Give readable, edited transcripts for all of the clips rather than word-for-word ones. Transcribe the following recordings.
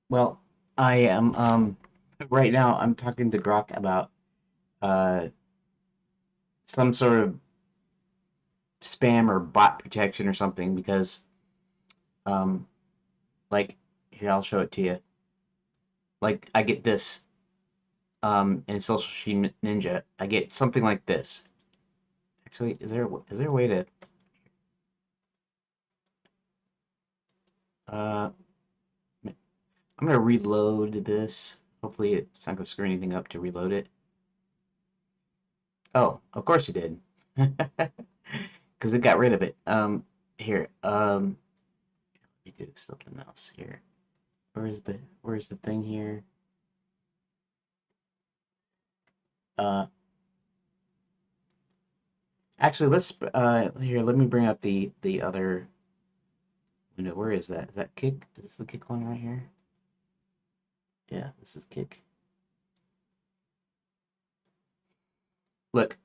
Well, I am right now I'm talking to Grok about uh some sort of spam or bot protection or something because um like here I'll show it to you. Like I get this in Social Machine Ninja. I get something like this. Actually, is there a way to uh I'm gonna reload this. Hopefully it's not gonna screw anything up to reload it. Oh, of course you did. Because it got rid of it. Here, let me do something else here. Where's the thing here? Uh, actually, let's here. Let me bring up the other window. Where is that? Is that kick? Is this the kick one right here? Yeah, this is kick. Look,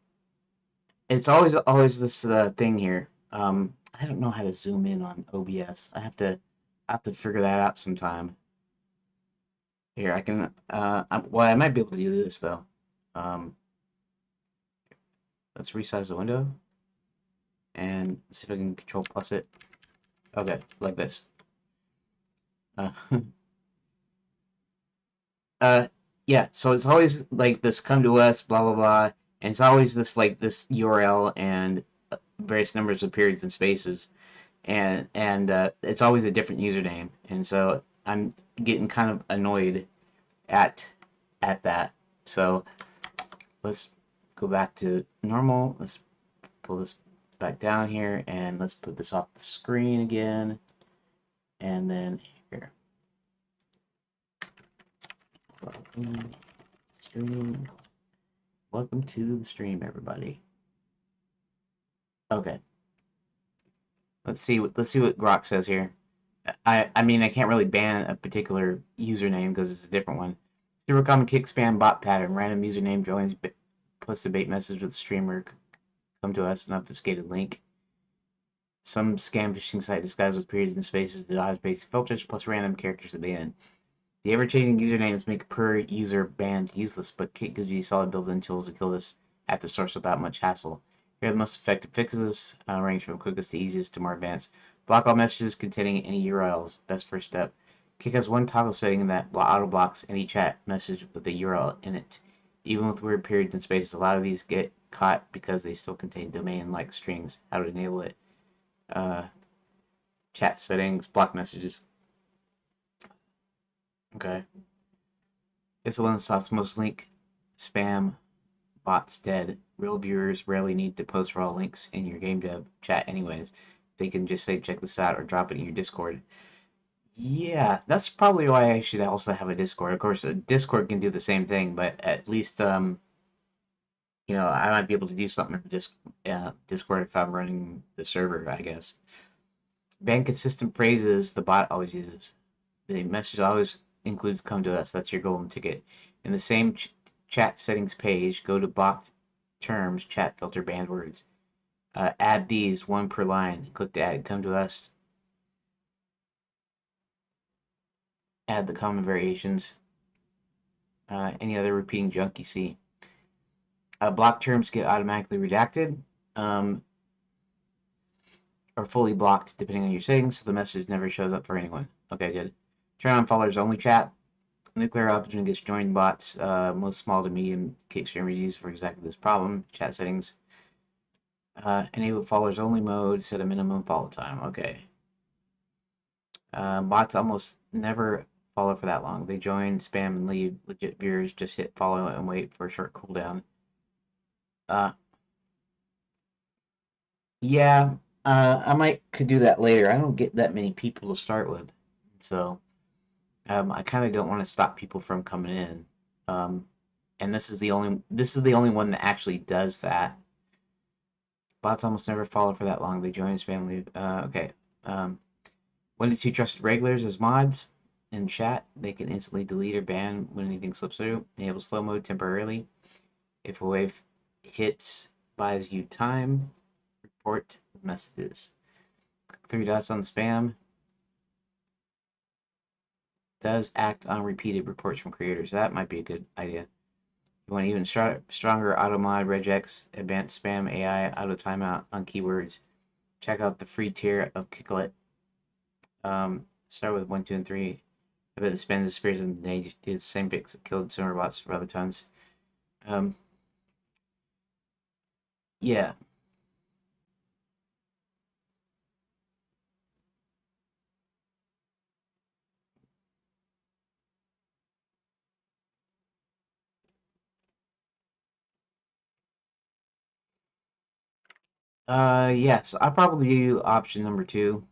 it's always this thing here. I don't know how to zoom in on OBS. I have to figure that out sometime. Here, I can. Well, I might be able to do this though. Um, let's resize the window and see if I can control plus it. Okay, like this. Uh, uh, yeah. So it's always like this "come to us," blah blah blah, and it's always this like this URL and various numbers of periods and spaces, and it's always a different username, and so I'm getting kind of annoyed at at that. So let's go back to normal. Let's pull this back down here, and let's put this off the screen again, and then here. Welcome stream. Welcome to the stream, everybody. Okay, let's see what Grok says here. I mean I can't really ban a particular username because it's a different one. Super common kick spam bot pattern. Random username joins, posts a bait message with the streamer. Come to us an obfuscated link. Some scam phishing site disguised with periods and spaces to dodge basic filters plus random characters at the end. The ever-changing usernames make per-user bans useless, but Kit gives you solid built-in tools to kill this at the source without much hassle. Here are the most effective fixes, range from quickest to easiest to more advanced. Block all messages containing any URLs. Best first step. Kik has one toggle setting that auto blocks any chat message with a URL in it. Even with weird periods and spaces, a lot of these get caught because they still contain domain-like strings. How to enable it? Uh, Chat settings, block messages. Okay. It's the one that stops most link spam bots dead. Real viewers rarely need to post raw links in your game dev chat anyways. They can just say check this out or drop it in your Discord. Yeah, that's probably why I should also have a Discord. Of course, a Discord can do the same thing, but at least I might be able to do something in Discord if I'm running the server, I guess. Ban consistent phrases the bot always uses. The message always includes "come to us." That's your golden ticket. In the same chat settings page, go to blocked terms, chat filter, banned words. Add these one per line. Click to add "come to us." Add the common variations. Any other repeating junk you see. Blocked terms get automatically redacted um, or fully blocked depending on your settings, so the message never shows up for anyone. Okay, good. Turn on followers only chat. Nuclear option gets joined bots. Most small to medium Kickstarter used for exactly this problem. Chat settings. Enable followers only mode. Set a minimum follow time. Okay. Bots almost never follow for that long. They join, spam, and leave. Legit viewers just hit follow and wait for a short cooldown. Uh, yeah. I might could do that later. I don't get that many people to start with, so I kind of don't want to stop people from coming in. Um, and this is the only one that actually does that. Bots almost never follow for that long. They join spam leave. Okay. Um, One to two trusted regulars as mods in chat. They can instantly delete or ban when anything slips through. Enable slow mode temporarily. If a wave hits, buys you time. Report messages. Click three dots on spam. does act on repeated reports from creators. That might be a good idea. You want even stronger auto mod, regex, advanced spam AI, auto timeout on keywords. Check out the free tier of Kicklet. Start with 1, 2, and 3. I bet it spends the spirits and they did the same fix that killed some robots for other tons. Yeah. Yes, I'll probably do option number 2.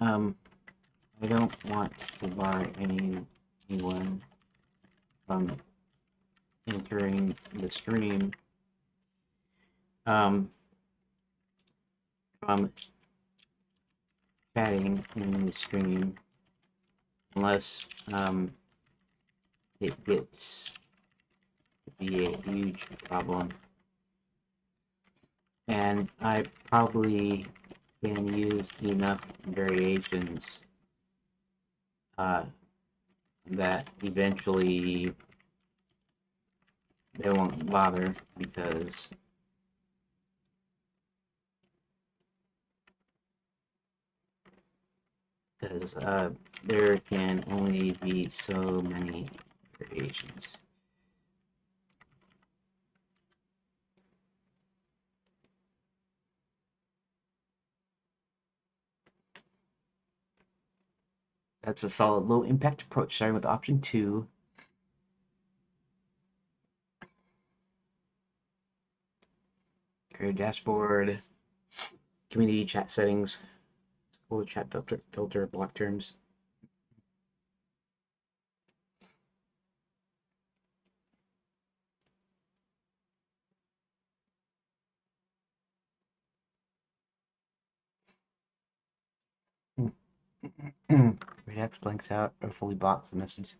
I don't want to bar anyone from entering the stream, from chatting in the stream, unless, it gets to be a huge problem. And I probably can use enough variations that eventually they won't bother because there can only be so many variations. That's a solid low impact approach, starting with option 2. Create a dashboard, community chat settings, school chat filter, block terms. Redux blanks out or fully blocks the message.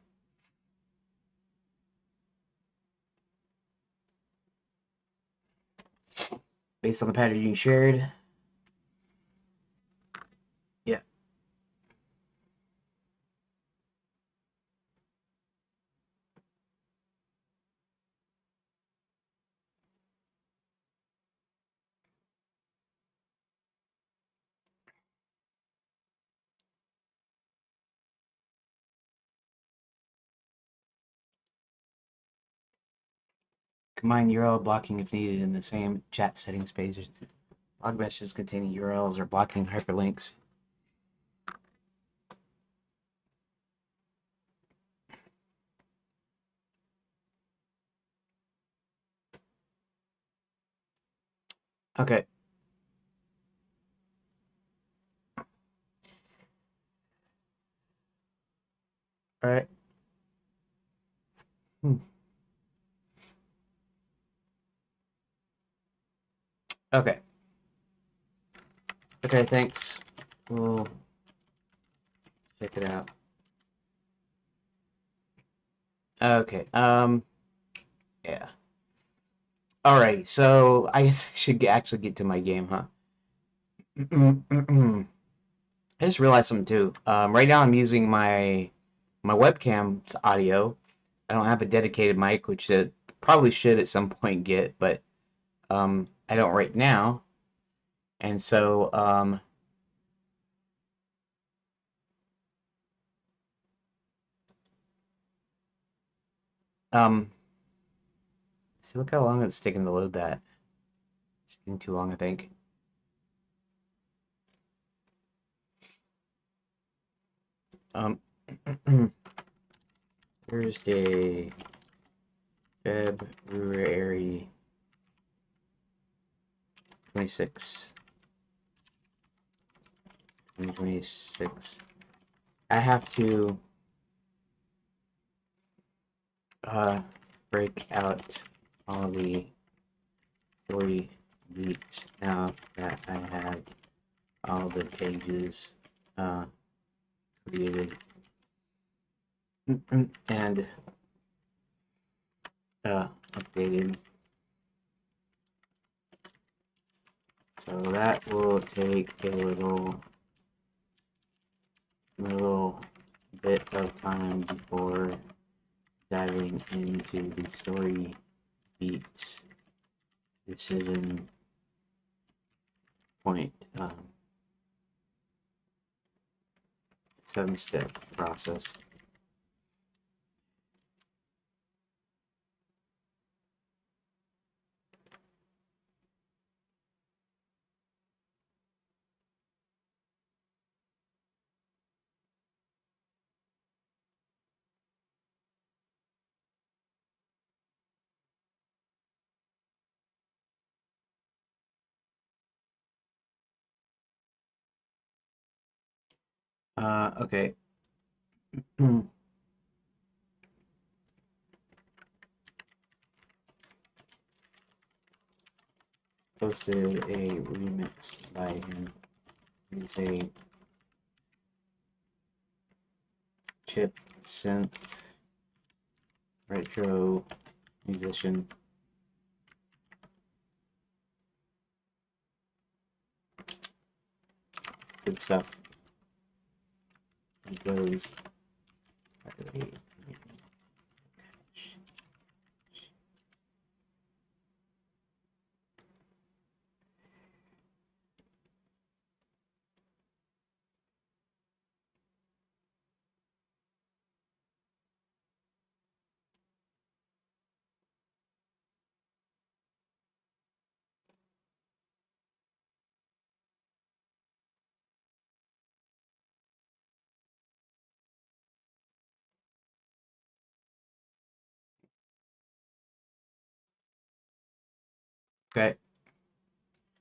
Based on the pattern you shared. Yeah. Combine URL blocking if needed in the same chat settings page. Log messages containing URLs or blocking hyperlinks. Okay. All right. Okay. Okay, thanks. We'll check it out. Okay. Yeah. Alrighty. So I guess I should actually get to my game, huh? I just realized something too. Right now I'm using my webcam's audio. I don't have a dedicated mic, which I probably should at some point get, but I don't right now. And so see, look how long it's taking to load that. It's getting too long, I think. Thursday, February 26th, 2026. I have to break out all the story beats now that I have all the pages created. And updated. So that will take a little bit of time before diving into the story beats decision point 7-step process. Okay. Posted a remix by him. He's a chip synth retro musician. Good stuff. He goes. Okay.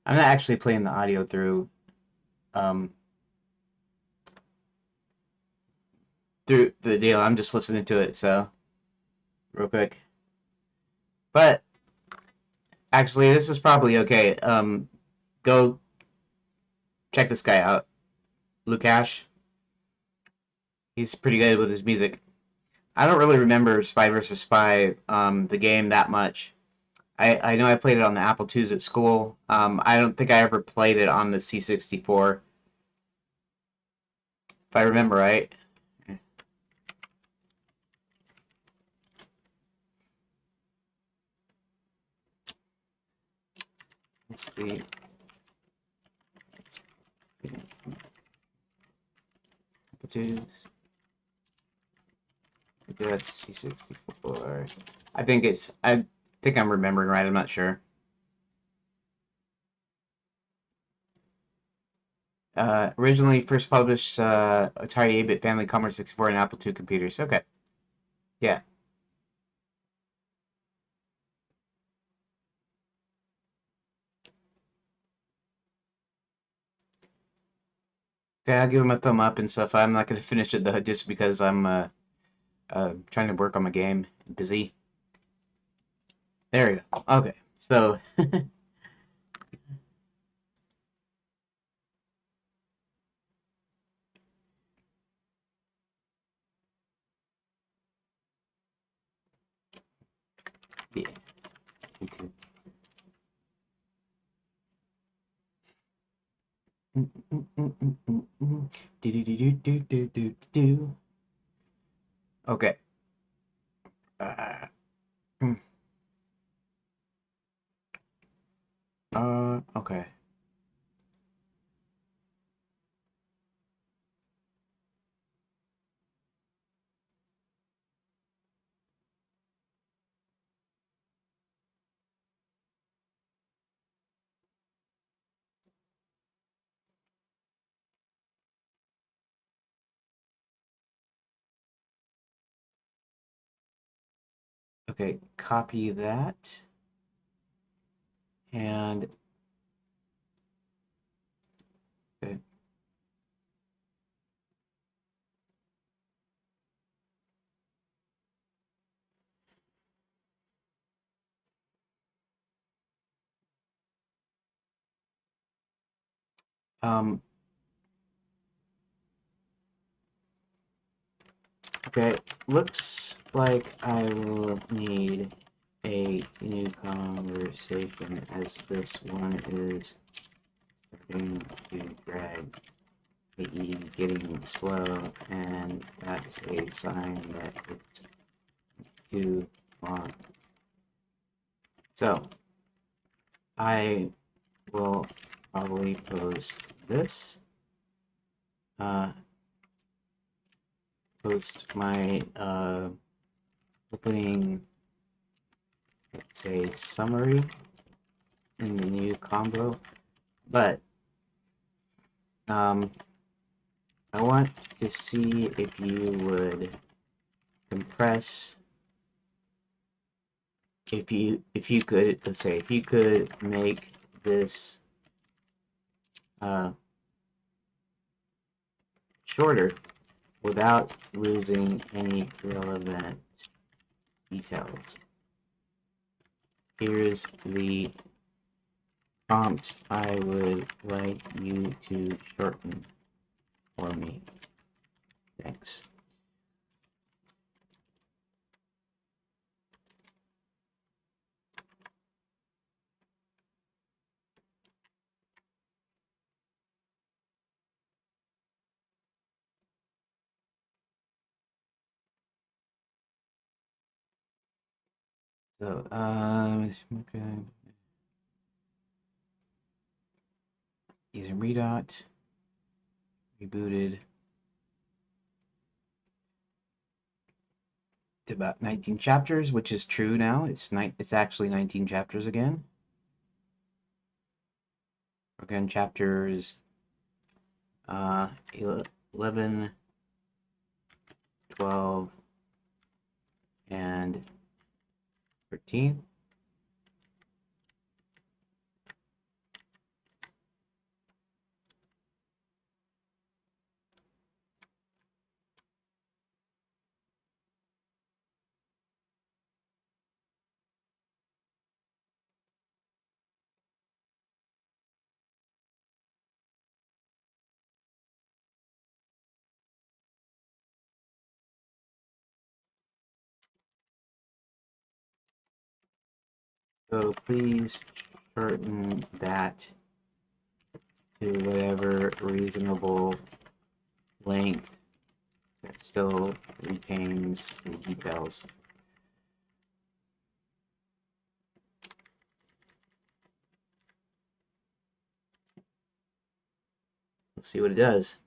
I'm not actually playing the audio um through the deal. I'm just listening to it, so real quick. But actually this is probably okay. Go check this guy out. Lukash. He's pretty good with his music. I don't really remember Spy vs. Spy, the game that much. I know I played it on the Apple IIs at school. I don't think I ever played it on the C64, if I remember right. Let's see. Apple IIs. That's C64. I think I'm remembering right. I'm not sure. Originally first published Atari 8-bit family Commodore 64 and Apple II computers. Okay. Yeah. Okay, I'll give him a thumb up and stuff. I'm not gonna finish it though, just because I'm trying to work on my game. Busy. There we go. Okay. So yeah. Me too. Do. Okay. Uh, mm, okay. Okay, copy that. And okay. Um, okay, looks like I will need a new conversation as this one is starting to drag, i.e. getting slow, and that's a sign that it's too long. So, I will probably post this, post my opening, let's say, summary in the new combo, but I want to see if you would compress, if you could, let's say, if you could make this shorter without losing any relevant details. Here's the prompt I would like you to shorten for me. Thanks. So, okay. Using redot, rebooted. To about 19 chapters, which is true now. It's actually 19 chapters again. Again, chapters 11, 12, and 13. So please shorten that to whatever reasonable length that still retains the details. Let's see what it does.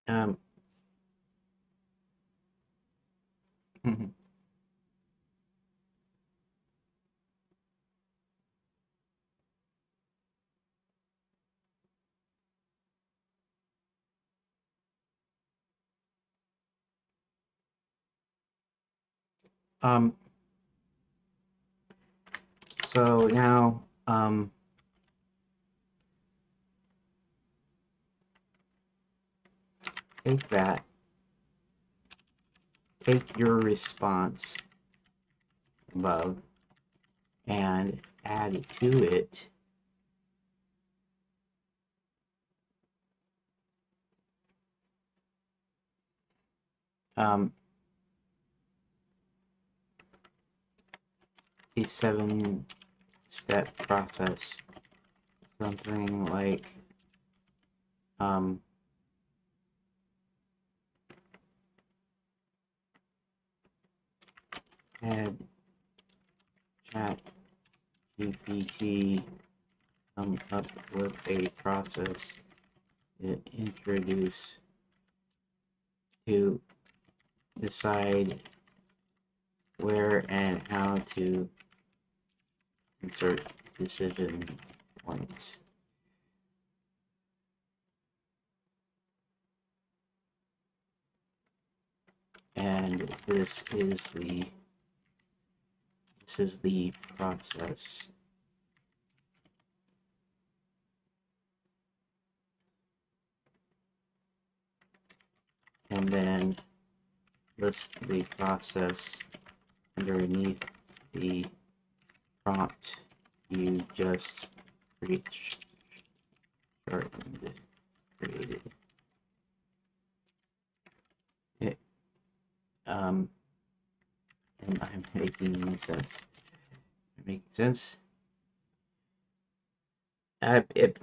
Um, um, so now, take that, take your response above, and add to it a 7-step process, something like had chat GPT come up with a process to introduce to decide where and how to insert decision points. And this is the process. and then list the process underneath the prompt you just created. It, am I making sense? Making sense? It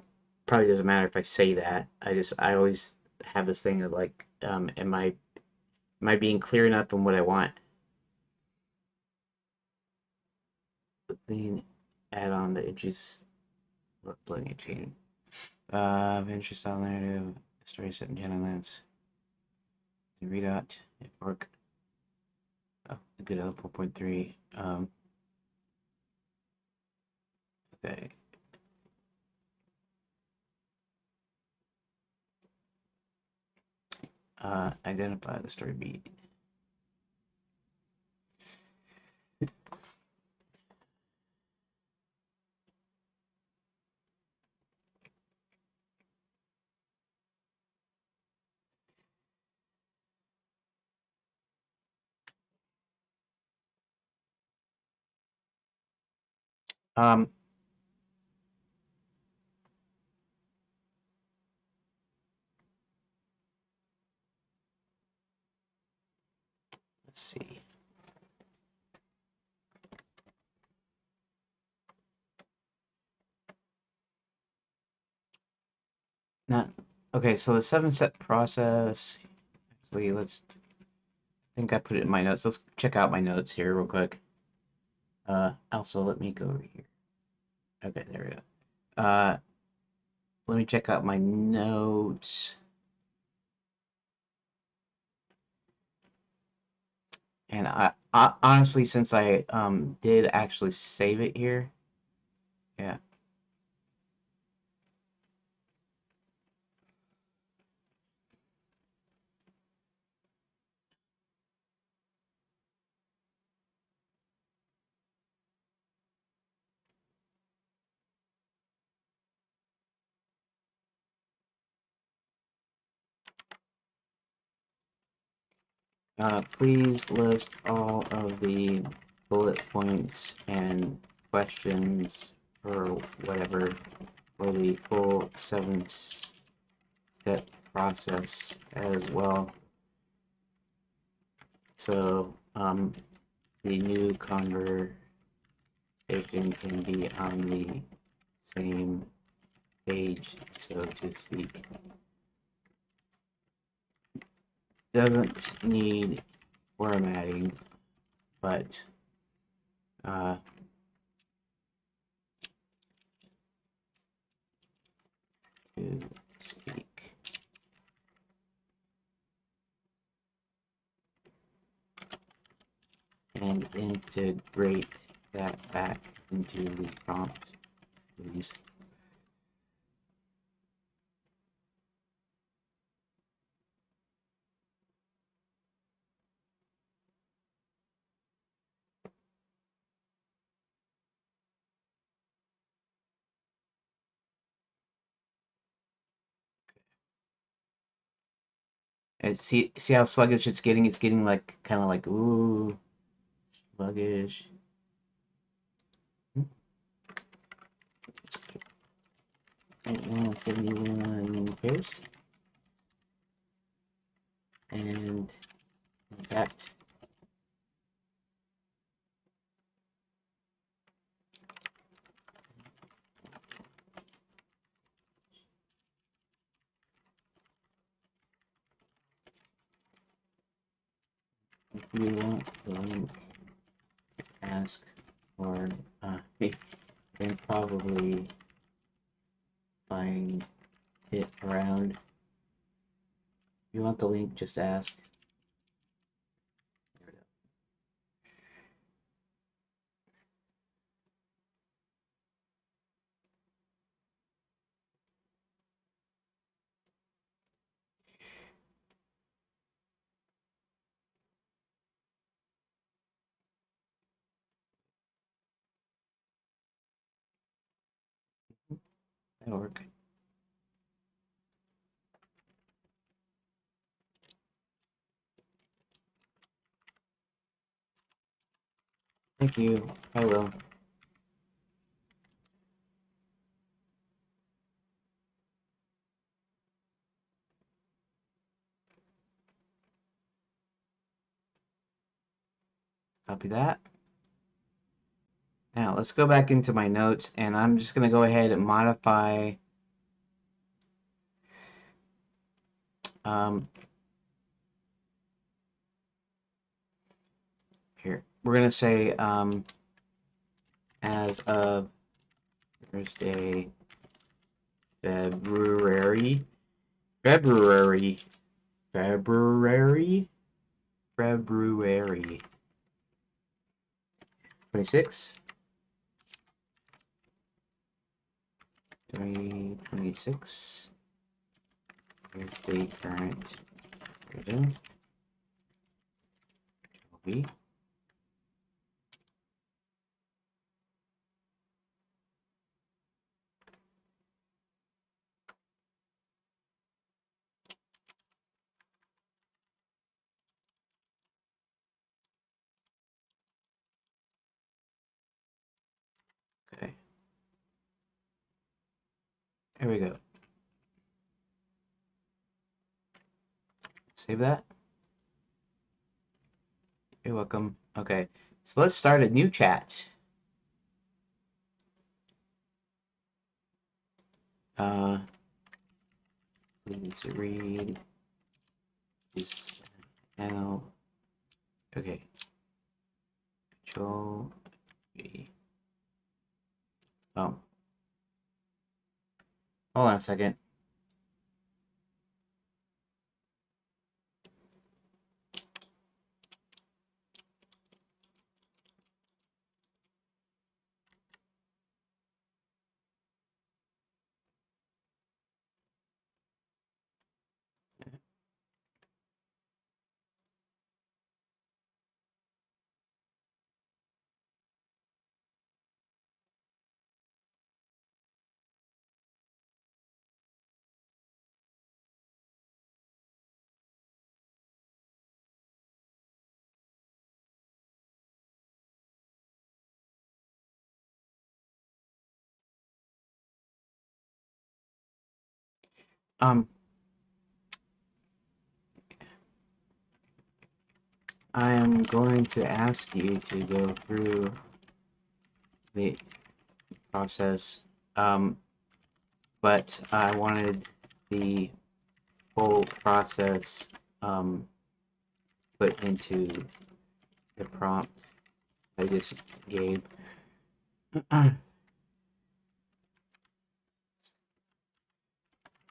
probably doesn't matter if I say that. I always have this thing of like, am I being clear enough on what I want? Clean add on the edges. Loading a chain. Venture style narrative. Story set in Genelance. Redot. Work. Oh, good. 4.3. Okay. Identify the story beat. Um, let's see. Not okay. So the 7-step process. Actually, I think I put it in my notes. Let's check out my notes here real quick. Also, let me go over here. Okay, there we go. Let me check out my notes. And I honestly, since I did actually save it here, yeah. Please list all of the bullet points and questions or whatever for the full 7-step process as well. So the new conversation can be on the same page, so to speak. Doesn't need formatting, but to speak. And integrate that back into the prompt, please. And see how sluggish it's getting? It's getting like kind of like ooh, sluggish. 71 pairs. And that if you want the link, ask or you can probably find it around. If you want the link, just ask. That'll work. Thank you. I will. Copy that. Now let's go back into my notes, and I'm just going to go ahead and modify here. We're going to say as of Thursday, February 26, 2026. Here's the current version. Okay. There we go. Save that. You're welcome. Okay, so let's start a new chat. Please read this now. Okay. Control V. Oh. Hold on a second. I am going to ask you to go through the process, but I wanted the whole process put into the prompt I just gave.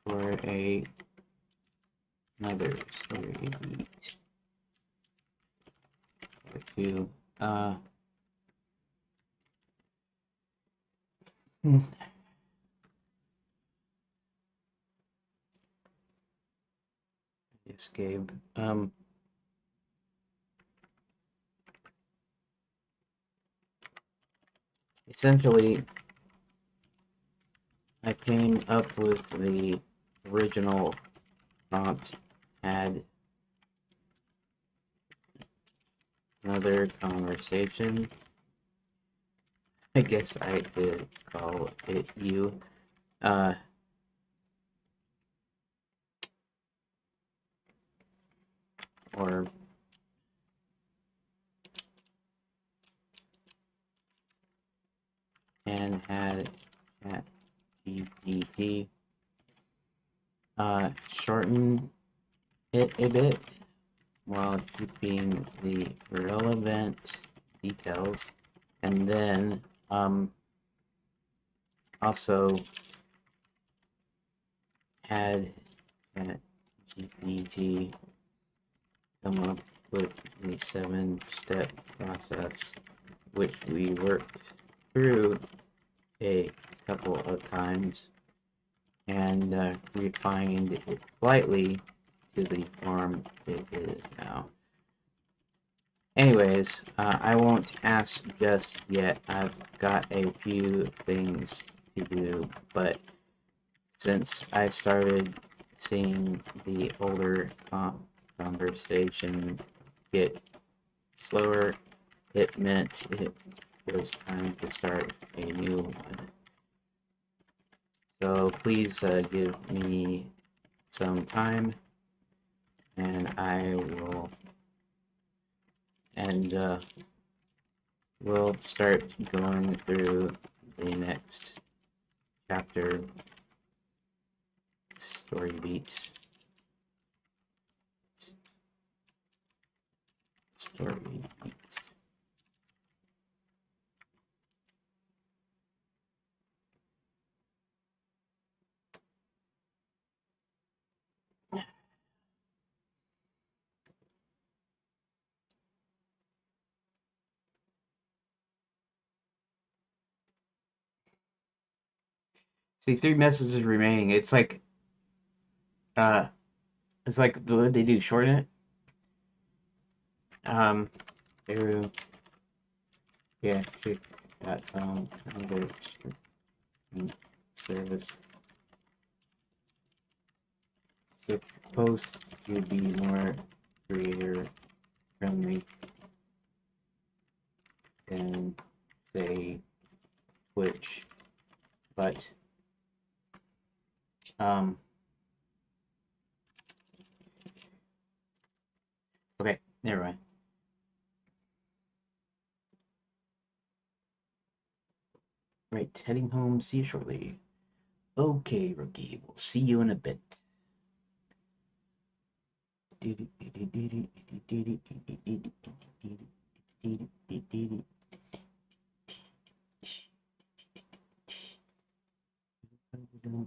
For another story beat. To just gave essentially I came up with the original prompt, had another conversation. I guess I could call it you. Or and had at GPT shorten it a bit while keeping the relevant details, and then also had GPT come up with the 7-step process, which we worked through a couple of times and refined it slightly to the form it is now. Anyways, I won't ask just yet. I've got a few things to do, but since I started seeing the older conversation get slower it meant it was time to start a new one. So please give me some time, and I will, and we'll start going through the next chapter story beats. Story beats. See, 3 messages remaining. Uh, it's like what they do, shorten it. Through, yeah, kick that under service supposed to be more creator friendly than say Twitch, but um, okay, never mind. Right, heading home. See you shortly. Okay, rookie. We'll see you in a bit.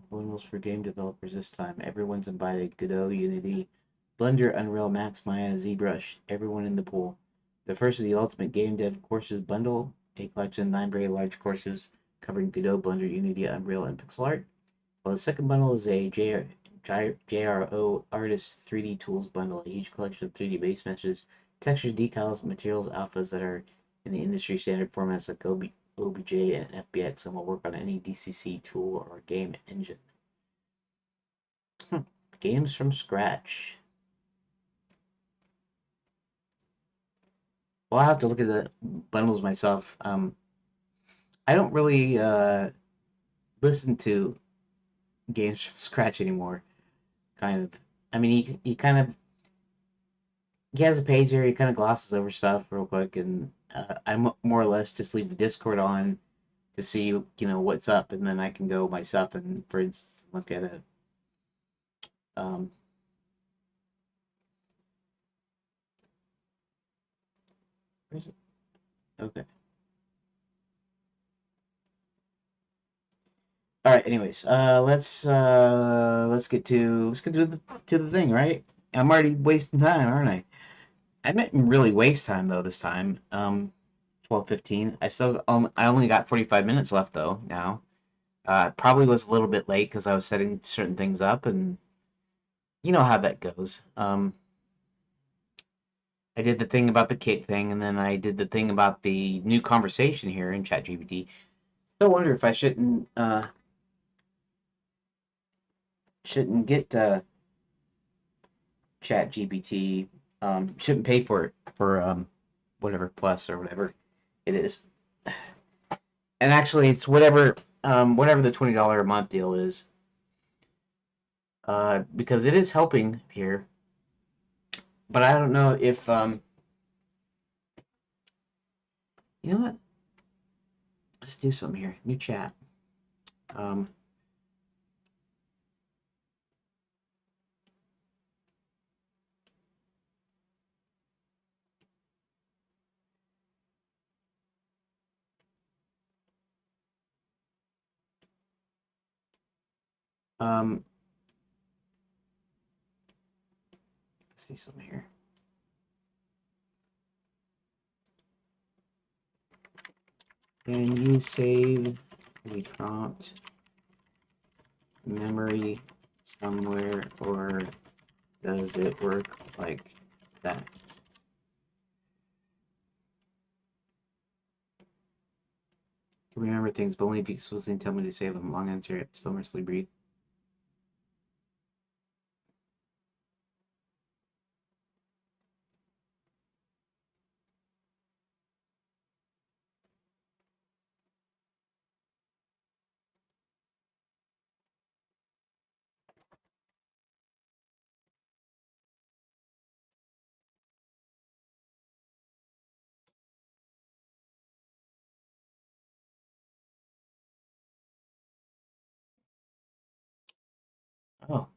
Spoils for game developers this time. Everyone's invited. Godot, Unity, Blender, Unreal, Max, Maya, ZBrush. Everyone in the pool. The first is the Ultimate Game Dev Courses Bundle, a collection of 9 very large courses covering Godot, Blender, Unity, Unreal, and pixel art. While the second bundle is a JRO Artist 3D Tools bundle, a huge collection of 3D base meshes, textures, decals, materials, alphas that are in the industry standard formats like OBJ and FBX and will work on any DCC tool or game engine. Games from scratch. Well, I'll have to look at the bundles myself. I don't really listen to games from scratch anymore. Kind of. I mean, he kind of he has a page here. He kind of glosses over stuff real quick, and I more or less just leave the Discord on to see what's up, and then I can go myself and, for instance, look at it. Um, where's it? Okay. All right. Anyways, let's get to the thing, right? I'm already wasting time, aren't I? I didn't really waste time though this time. 12:15. I only got 45 minutes left though now. Probably was a little bit late because I was setting certain things up, and you know how that goes. I did the thing about the kick thing, and then I did the thing about the new conversation here in ChatGPT. Still wonder if I shouldn't get ChatGPT. Shouldn't pay for it for whatever plus or whatever it is. And actually, it's whatever the $20 a month deal is. Because it is helping here, but I don't know if you know what. Let's do something here. New chat. Um, um, let's see something here. Can you save the prompt memory somewhere, or does it work like that? Can remember things, but only if you explicitly tell me to save them. Long answer, still mercifully breathe. Oh,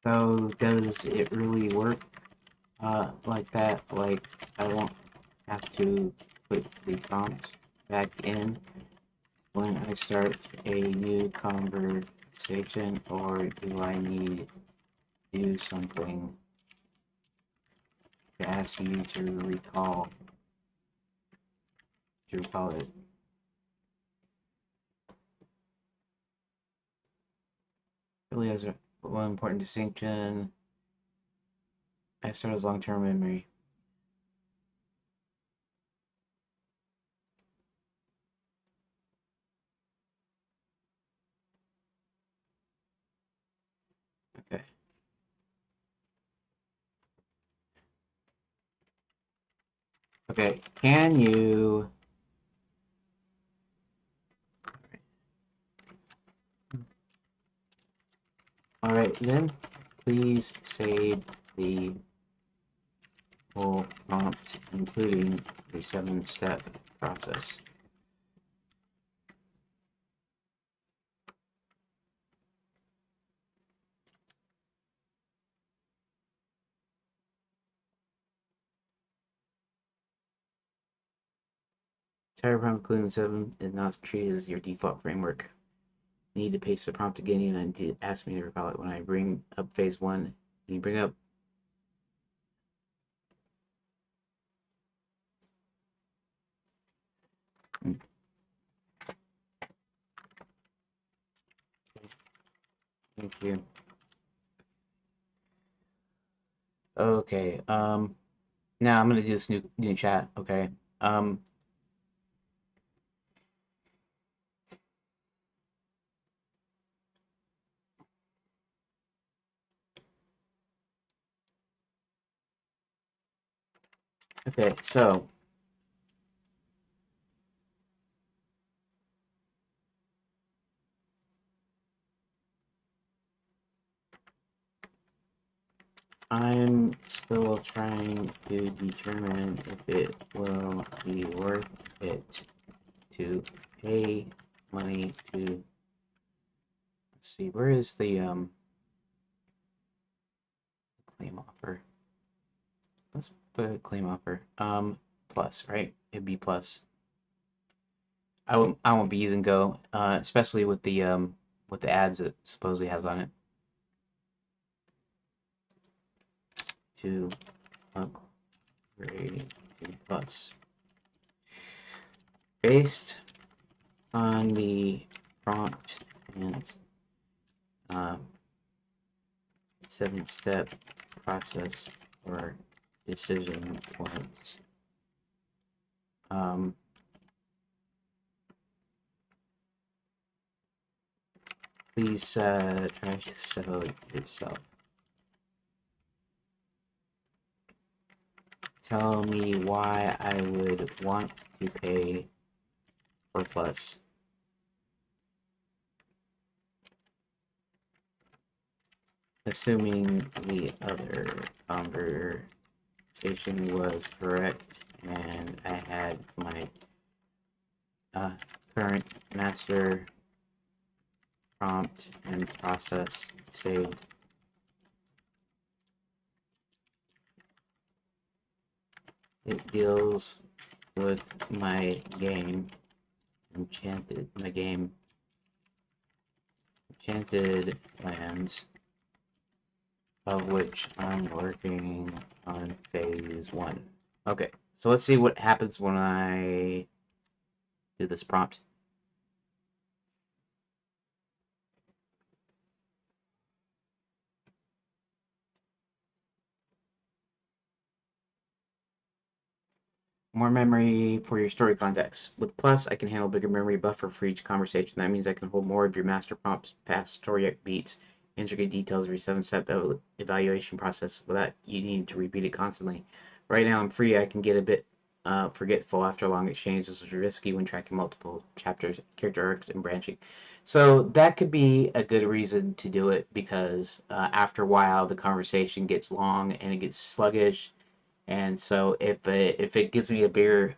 so does it really work like that? Like, I won't have to put the prompt back in when I start a new conversation, or do I need to do something to ask you to recall it? Really has one important distinction. I start as long-term memory. Okay. Okay. Can you? All right, then. Please save the whole prompt, including the 7-step process. Entire prompt, including 7, is not treated as your default framework. You need to paste the prompt again and ask me to recall it when I bring up phase 1. Can you bring up? Thank you. Okay. Now I'm gonna do this new chat. Okay. Um. Okay. So I'm still trying to determine if it will be worth it to pay money to. Let's see. Where is the claim offer? Let's put a claim offer. Plus, right? It'd be plus. I won't be using Go, especially with the ads it supposedly has on it. To upgrade plus. Based on the prompt and um, 7-step process or decision points. Um, Please try to sell it yourself. Tell me why I would want to pay for plus. Assuming the other conversation was correct and I had my current master prompt and process saved. It deals with my game, Enchanted, Enchanted Lands, of which I'm working on phase 1. Okay, so let's see what happens when I do this prompt. More memory for your story context. With Plus, I can handle bigger memory buffer for each conversation. That means I can hold more of your master prompts, past story beats, intricate details of your 7-step evaluation process without you needing to repeat it constantly. Right now, I'm free. I can get a bit forgetful after a long exchange. This is risky when tracking multiple chapters, character arcs, and branching. So that could be a good reason to do it because after a while, the conversation gets long and it gets sluggish, and so if it gives me a bigger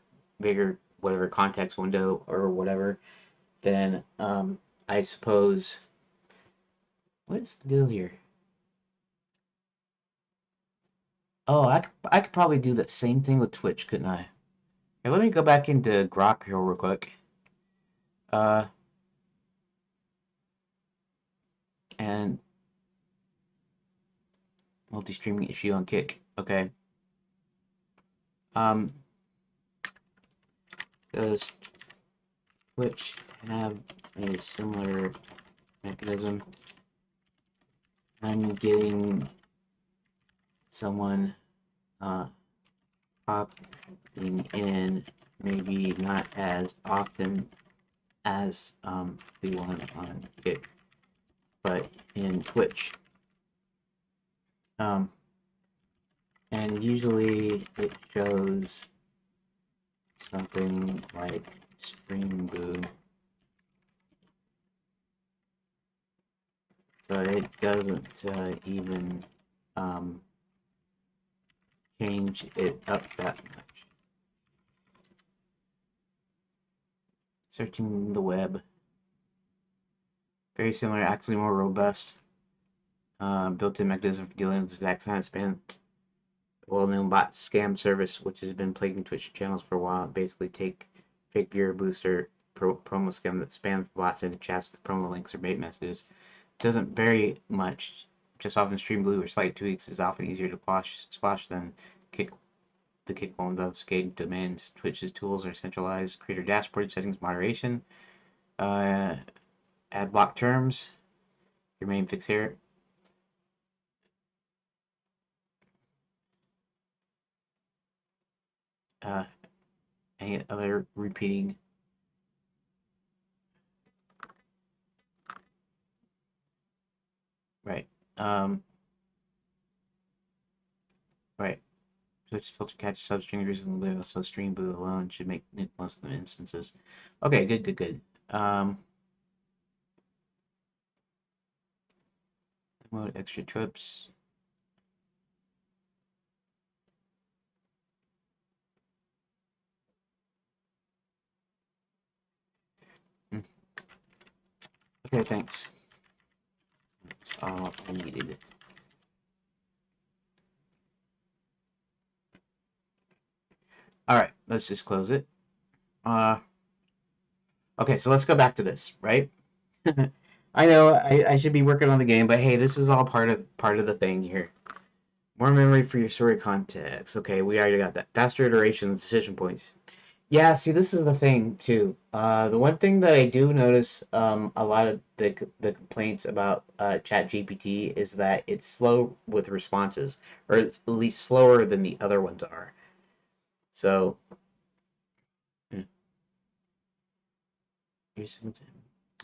whatever context window or whatever, then I suppose what's the deal here? Oh, I could probably do the same thing with Twitch, couldn't I? Here, let me go back into Grok here real quick. Uh, and multi-streaming issue on Kick. Okay. Um, does Twitch have a similar mechanism? I'm getting someone popping in, maybe not as often as the one on Kick, but in Twitch. Um, and usually it shows something like Stream Boo. So it doesn't even change it up that much. Searching the web. Very similar, actually more robust. Built-in mechanism for dealing with exact time span. Well-known bot scam service, which has been plaguing Twitch channels for a while. Basically, take fake viewer booster promo scam that spams bots into chats with promo links or bait messages. Doesn't vary much. Just often stream blue or slight tweaks is often easier to squash than the kickbone obfuscated domains. Twitch's tools are centralized creator dashboard settings, moderation, ad block terms. Your main fix here. Any other repeating. Right. Right. Twitch filter catch substring reasonably, so stream boot alone should make most of the instances. Okay, good. Mode extra trips. Okay, thanks. That's all I needed. Alright, let's just close it. Okay, so let's go back to this, right? I know I should be working on the game, but hey, this is all part of the thing here. More memory for your story context. Okay, we already got that. Faster iterations, decision points. Yeah, see, this is the thing too. The one thing that I do notice, a lot of the complaints about ChatGPT is that it's slow with responses, or it's at least slower than the other ones are. So, mm, here's something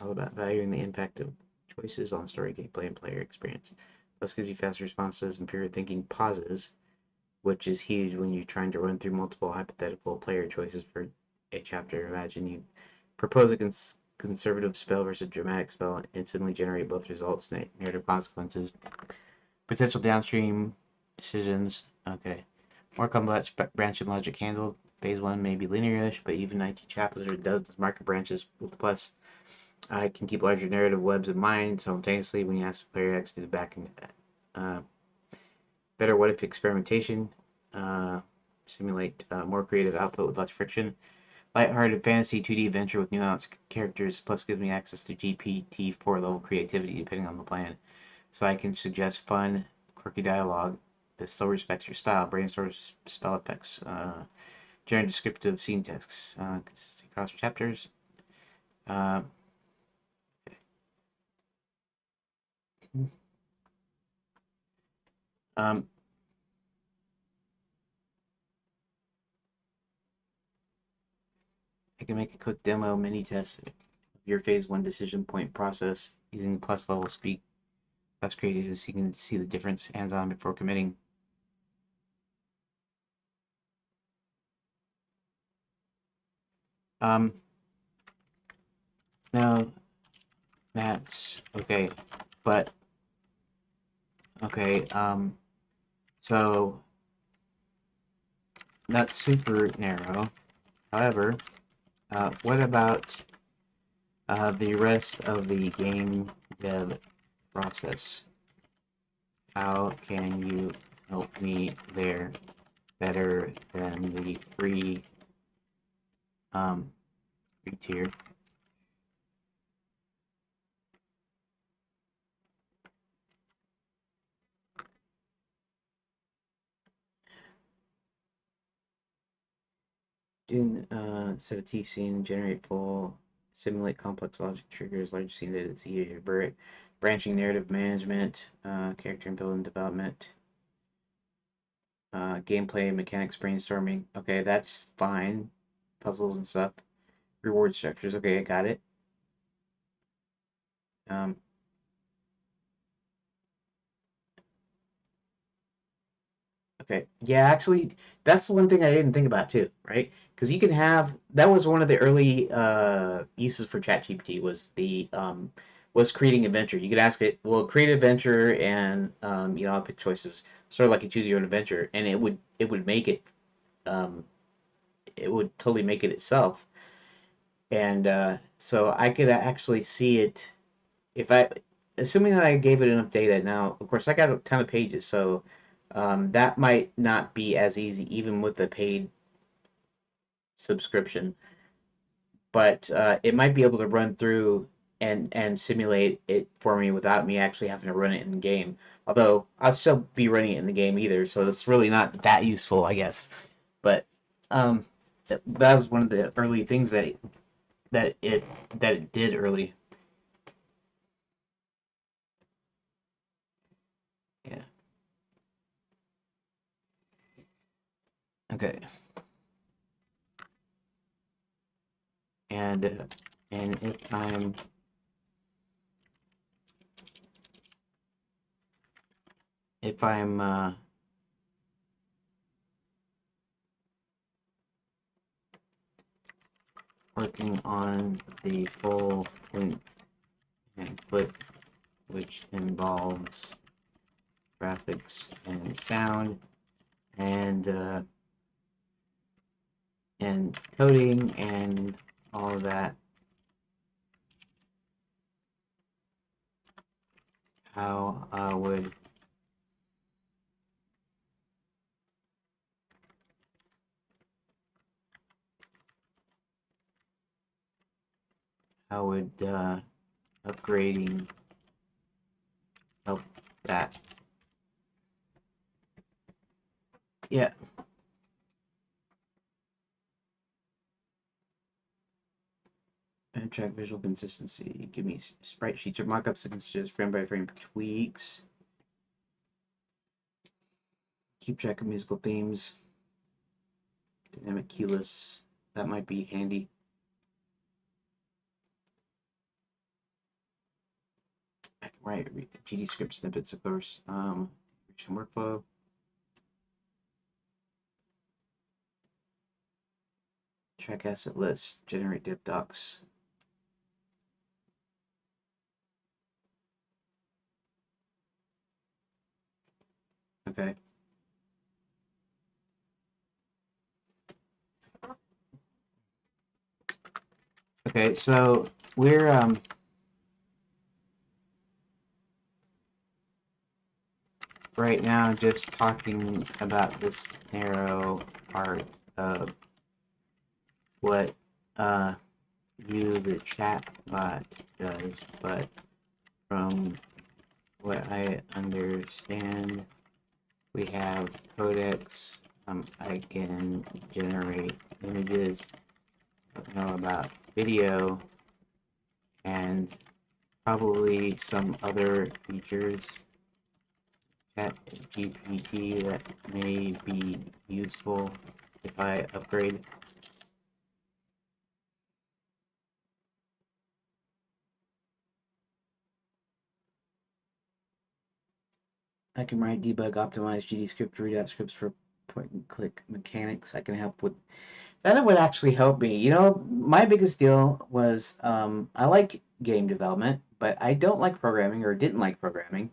all about valuing the impact of choices on story gameplay and player experience. This gives you faster responses and fewer thinking pauses, which is huge when you're trying to run through multiple hypothetical player choices for a chapter. Imagine you propose a conservative spell versus a dramatic spell and instantly generate both results, narrative consequences, potential downstream decisions. Okay. More complex branching logic handled. Phase 1 may be linear-ish, but even 19 chapters or dozens of market branches with the plus. I can keep larger narrative webs in mind simultaneously when you ask player X to do the back end. Better what-if experimentation. Simulate more creative output with less friction. Lighthearted fantasy 2D adventure with nuanced characters, plus gives me access to GPT-4 level creativity depending on the plan. So I can suggest fun, quirky dialogue that still respects your style, brainstorms spell effects, generate descriptive scene texts, consistency across chapters. Uh, um, I can make a quick demo mini test of your phase 1 decision point process using plus level speak. That's creative so you can see the difference hands on before committing. Um, no, that's okay, but okay, so that's super narrow. However, What about the rest of the game dev process? How can you help me there better than the um, free tier? Do set a T scene, generate full, simulate complex logic triggers, large scene data, branching narrative management, character and building development, gameplay, mechanics, brainstorming. Okay, that's fine. Puzzles and stuff. Reward structures. Okay, I got it. Um, okay. Yeah, actually, that's the one thing I didn't think about too, right? Because you can have that was one of the early uses for ChatGPT was creating adventure. You could ask it, well, create adventure, and I'll pick choices, sort of like a choose your own adventure, and it would make it um, it would totally make it itself. And so I could actually see it if I, assuming that I gave it enough data. Now, of course, I got a ton of pages, so that might not be as easy, even with the paid subscription. But it might be able to run through and simulate it for me without me actually having to run it in the game. Although I'll still be running it in the game either, so it's really not that useful, I guess. But um, that was one of the early things that it that it did early. Yeah. Okay. And if I'm working on the full length and clip, which involves graphics and sound and and coding and all of that, how would upgrading help that? Yeah. And track visual consistency. Give me sprite sheets or mockups that can suggest frame by frame tweaks. Keep track of musical themes. Dynamic key lists. That might be handy. I can write GD script snippets, of course. Workflow. Track asset list. Generate div docs. Okay. Okay, so we're right now just talking about this narrow part of what you, the chatbot, does, but from what I understand, we have codecs. I can generate images, know about video, and probably some other features at GPT that may be useful if I upgrade. I can write, debug, optimize GD script, read out scripts for point and click mechanics. I can help with that. It would actually help me. My biggest deal was I like game development, but I don't like programming or didn't like programming.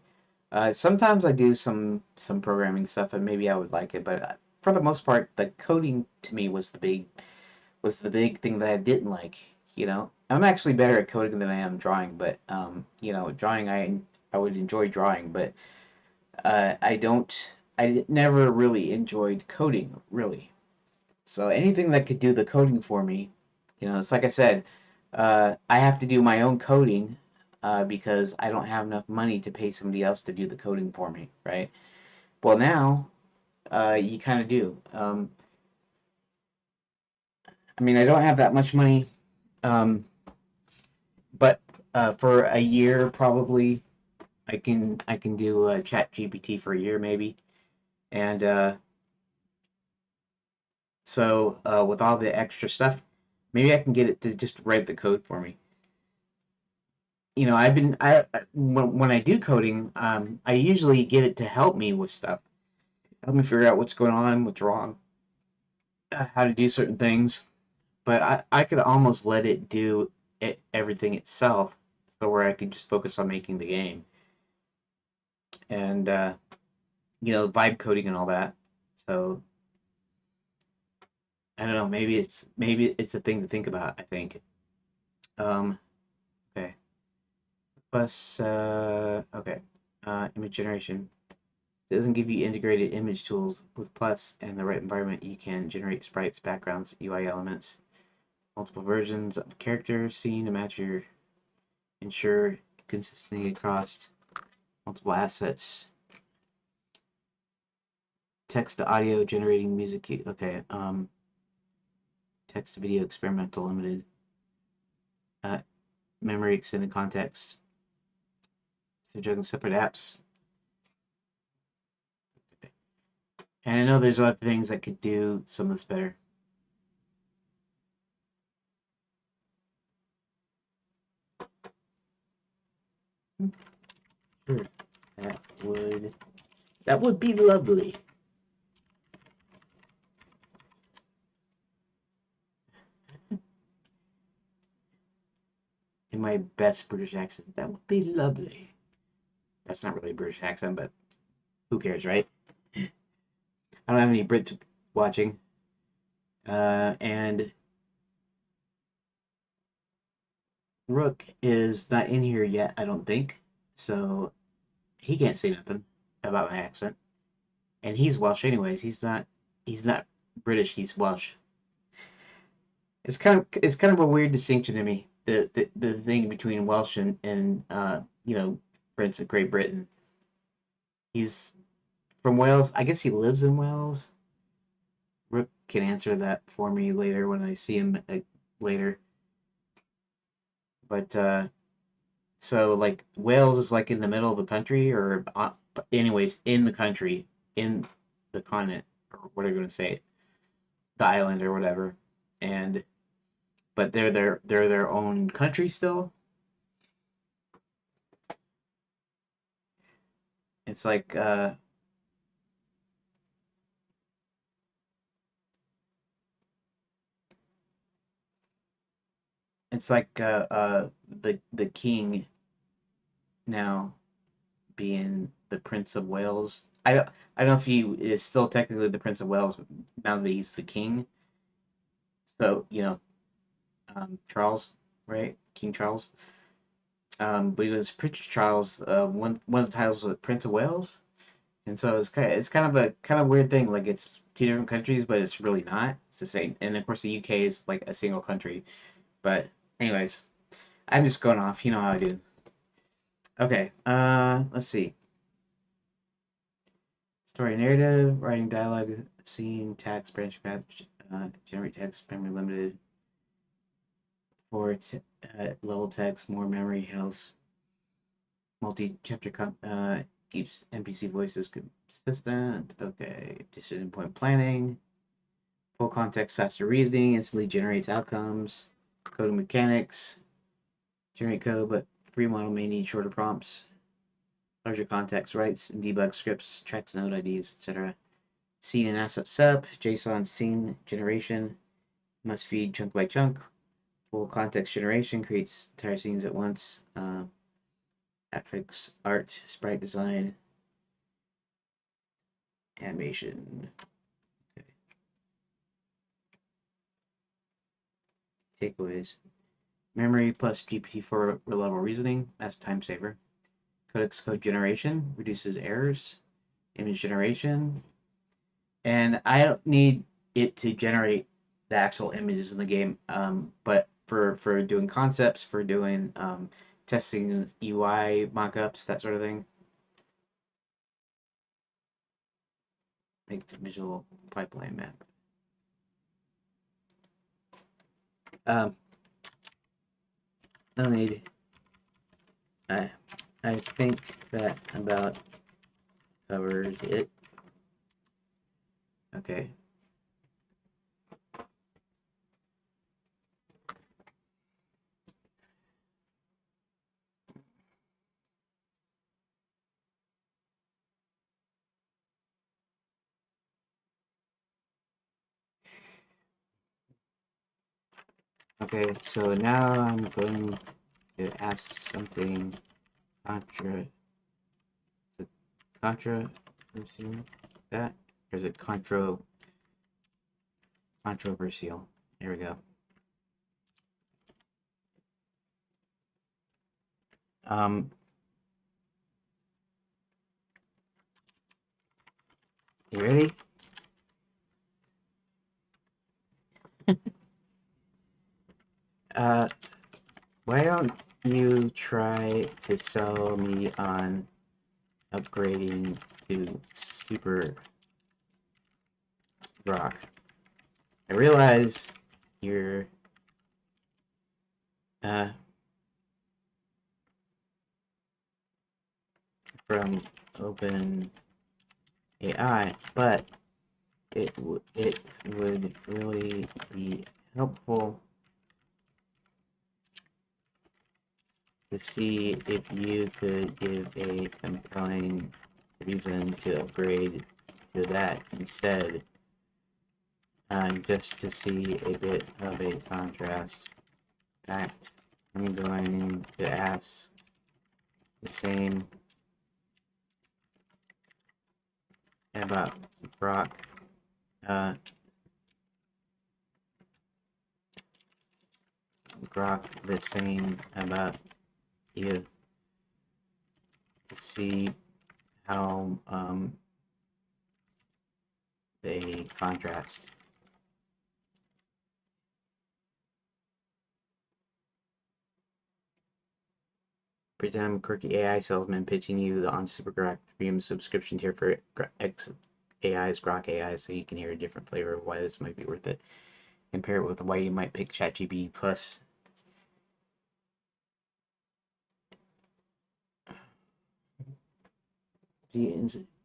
Sometimes I do some programming stuff, and maybe I would like it, but for the most part, the coding to me was was the big thing that I didn't like. I'm actually better at coding than I am drawing, but drawing I would enjoy drawing, but I never really enjoyed coding really. So anything that could do the coding for me, it's like I said, I have to do my own coding because I don't have enough money to pay somebody else to do the coding for me, right? Well, now you kind of do. I mean, I don't have that much money, um, but for a year probably I can do Chat GPT for a year maybe, and so with all the extra stuff, maybe I can get it to just write the code for me. When I do coding, I usually get it to help me with stuff, help me figure out what's going on, what's wrong, how to do certain things. But I could almost let it do everything itself, so where I could just focus on making the game and vibe coding and all that. So I don't know. Maybe it's a thing to think about. I think. Um, okay. Plus, okay. Image generation. It doesn't give you integrated image tools. With Plus and the right environment, you can generate sprites, backgrounds, UI elements, multiple versions of the character, scene to match your ensure consistency across multiple assets. Text to audio generating music. Okay. Text to video experimental limited. Uh, Memory extended context. So juggling separate apps. Okay. And I know there's other things that could do some of this better. Sure. That would be lovely. In my best British accent, that would be lovely. That's not really a British accent, but who cares, right? I don't have any Brits watching. And Rook is not in here yet, I don't think. So he can't say nothing about my accent. And he's Welsh anyways. He's not British, he's Welsh. It's kind of a weird distinction to me. The thing between Welsh and Prince of Great Britain. He's from Wales. I guess he lives in Wales. Rook can answer that for me later when I see him later. But so like Wales is like in the middle of the country, or anyways, in the country, in the continent, or what are you going to say, the island or whatever, and but they're their own country still. It's like the king now being the Prince of Wales. I don't know if he is still technically the Prince of Wales now that he's the king. So Charles, right? King Charles. But he was Prince Charles. One of the titles was Prince of Wales, and so it's kind of a kind of weird thing. Like it's two different countries, but it's really not. It's the same. And of course, the UK is like a single country. But anyways, I'm just going off. You know how I do. Okay. Let's see. Story narrative, writing dialogue, scene, text, branch path, generate text, memory limited. For level text, more memory handles multi-chapter keeps NPC voices consistent. Okay, decision point planning, full context, faster reasoning, instantly generates outcomes, coding mechanics, generate code, but free model may need shorter prompts, larger context, writes and debug scripts, tracks node IDs, etc. Scene and asset setup, JSON scene generation, must feed chunk by chunk, full context generation, creates entire scenes at once, graphics, art, sprite design, animation. Okay. takeaways. Memory plus GPT-4 level reasoning, that's a time saver. Codex code generation reduces errors. Image generation, and I don't need it to generate the actual images in the game. But for doing concepts, for doing testing UI mockups, that sort of thing, make the visual pipeline map. Um, no need. I I think that about covers it. Okay. Okay, so now I'm going to ask something contra controversial, that, or is it controversial? There we go. Um, you ready? Uh, why don't you try to sell me on upgrading to Super Rock? I realize you're uh from Open AI, but it would really be helpful to see if you could give a compelling reason to upgrade to that instead, just to see a bit of a contrast. In fact, I'm going to ask the same about Brock. Uh, Grok the same about you to see how they contrast. Pretend I'm a quirky AI salesman pitching you the on Super Grok premium subscription tier for X AI's Grok AI, so you can hear a different flavor of why this might be worth it. Compare it with why you might pick ChatGPT Plus.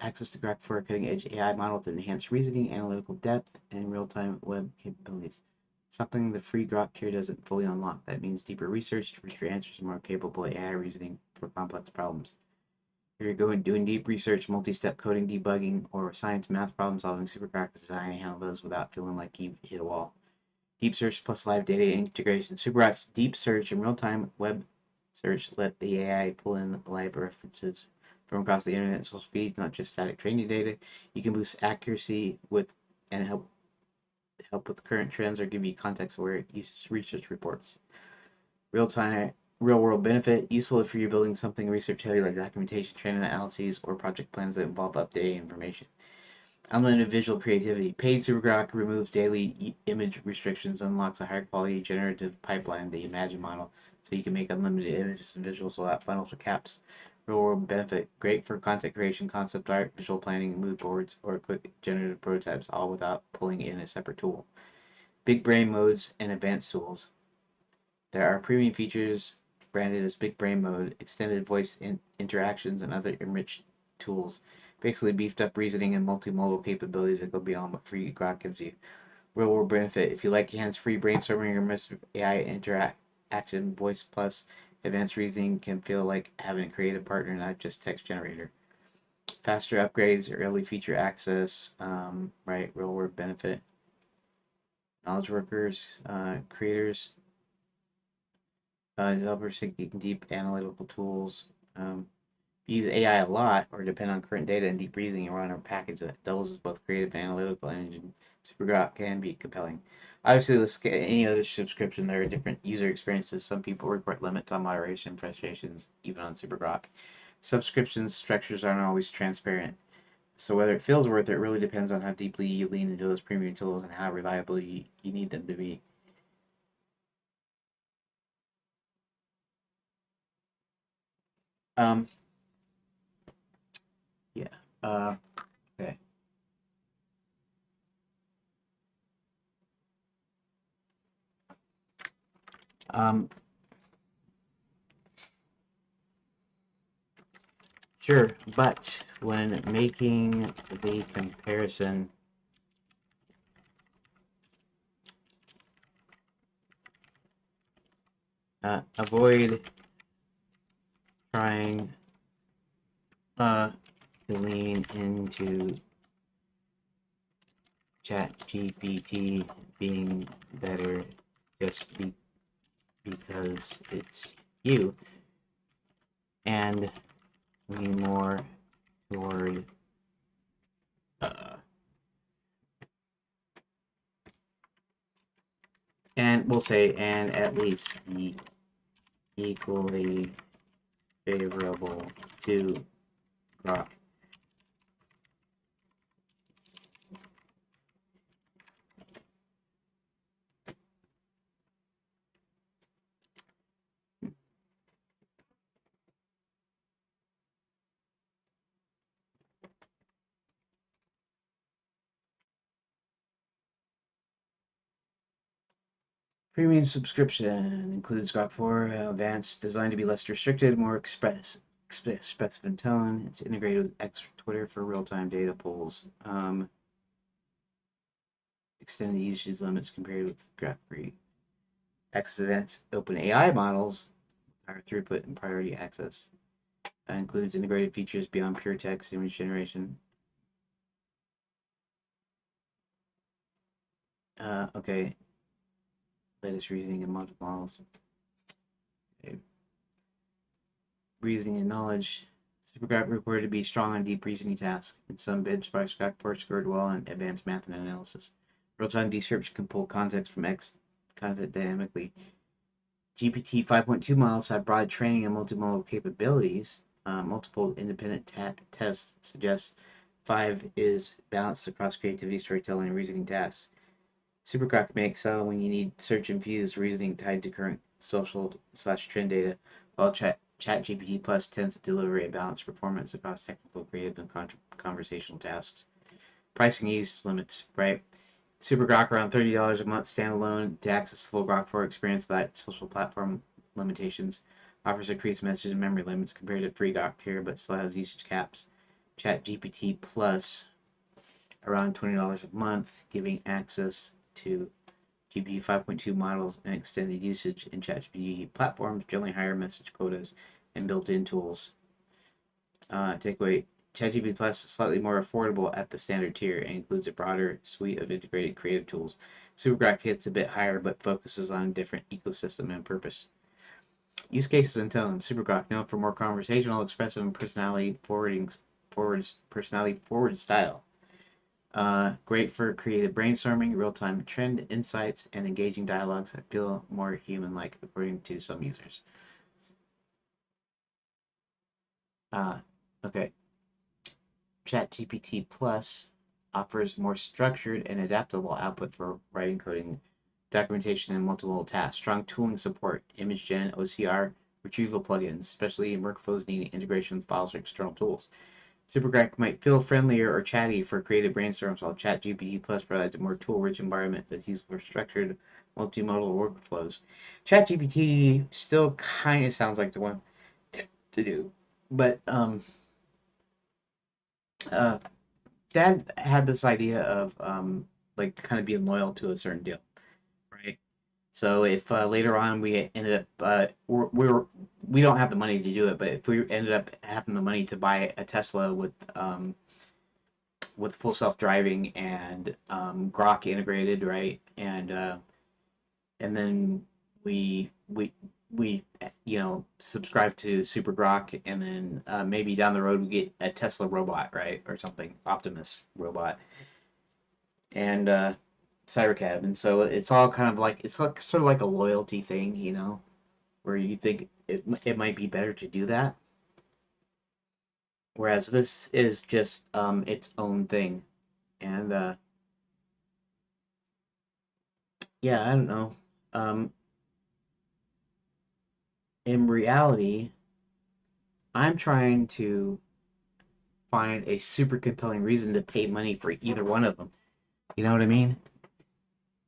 Access to Grok for a cutting-edge AI model with enhanced reasoning, analytical depth, and real-time web capabilities. Something the free Grok tier doesn't fully unlock. That means deeper research, richer answers, and more capable AI reasoning for complex problems. If you're going doing deep research, multi-step coding, debugging, or science math problem solving, Super Grok is designed to handle those without feeling like you've hit a wall. Deep search plus live data integration. Super Grok's deep search and real-time web search let the AI pull in live references from across the internet and social feeds, not just static training data. You can boost accuracy with and help with current trends or give you context-aware research reports. Real-time, real-world benefit, useful if you're building something research-heavy like documentation, training analyses, or project plans that involve updating information. Unlimited visual creativity. Paid SuperGrok removes daily image restrictions, unlocks a higher quality generative pipeline, the Imagine model, so you can make unlimited images and visuals without funnels or caps. Real world benefit. Great for content creation, concept art, visual planning, mood boards, or quick generative prototypes, all without pulling in a separate tool. Big brain modes and advanced tools. There are premium features branded as Big Brain Mode, extended voice interactions, and other enriched tools. Basically, beefed up reasoning and multimodal capabilities that go beyond what free Grok gives you. Real world benefit: if you like hands-free brainstorming or immersive AI interaction, Voice Plus advanced reasoning can feel like having a creative partner, not just text generator. Faster upgrades, early feature access, right? Real world benefit. Knowledge workers, creators, developers seeking deep analytical tools. use AI a lot or depend on current data and deep reasoning and run a package that doubles as both creative and analytical engine, SuperGrok can be compelling. Obviously, with any other subscription, there are different user experiences. Some people report limits on moderation, frustrations, even on SuperGrok. Subscription structures aren't always transparent. So whether it feels worth it really depends on how deeply you lean into those premium tools and how reliable you need them to be. Um, yeah. Okay. Um, sure, but when making the comparison, avoid trying to lean into ChatGPT being better just because it's you, and lean more toward uh, and we'll say and at least be equally favorable to Grok. Premium subscription includes Grok 4 Advanced, designed to be less restricted, more expressive in tone. It's integrated with X Twitter for real-time data pulls. Extended usage limits compared with Grok 3. Access Advanced Open AI models, higher throughput and priority access. Includes integrated features beyond pure text image generation. Okay. Latest reasoning and multiple models. Okay. Reasoning and knowledge. SuperGrok reported to be strong on deep reasoning tasks. In some benchmarks, Grok 4 scored well on advanced math and analysis. Real-time description can pull context from X content dynamically. GPT 5.2 models have broad training and multimodal capabilities. Multiple independent tests suggest 5 is balanced across creativity, storytelling, and reasoning tasks. SuperGrok may excel when you need search-infused reasoning tied to current social/trend data, while ChatGPT Plus tends to deliver a balanced performance across technical, creative, and conversational tasks. Pricing usage limits, right? SuperGrok around $30 a month standalone to access the full Grok 4 experience without social platform limitations. Offers increased message and memory limits compared to free Grok tier, but still has usage caps. ChatGPT Plus around $20 a month, giving access to GPT 5.2 models and extended usage in ChatGPT platforms, generally higher message quotas, and built-in tools. Takeaway: ChatGPT Plus is slightly more affordable at the standard tier and includes a broader suite of integrated creative tools. SuperGrok hits a bit higher but focuses on different ecosystem and purpose. Use cases and tone. SuperGrok, known for more conversational, expressive, and personality forward style. Great for creative brainstorming, real-time trend insights, and engaging dialogues that feel more human-like, according to some users. Uh, okay. ChatGPT Plus offers more structured and adaptable output for writing, coding, documentation, and multiple tasks. Strong tooling support, image gen, OCR, retrieval plugins, especially in workflows needing integration with files or external tools. SuperGrok might feel friendlier or chatty for creative brainstorms, while ChatGPT Plus provides a more tool-rich environment that's used for structured, multimodal workflows. ChatGPT still kind of sounds like the one to do, but uh, Dad had this idea of like kind of being loyal to a certain deal, right? So if later on we ended up we don't have the money to do it, but if we ended up having the money to buy a Tesla with full self driving and Grok integrated, right? And then we we subscribe to Super Grok, and then maybe down the road we get a Tesla robot, right, or something, Optimus robot, and Cybercab, and so it's all kind of like it's like sort of like a loyalty thing, where you think it might be better to do that, whereas this is just its own thing, and yeah, I don't know. Um, in reality, I'm trying to find a super compelling reason to pay money for either one of them. You know what I mean?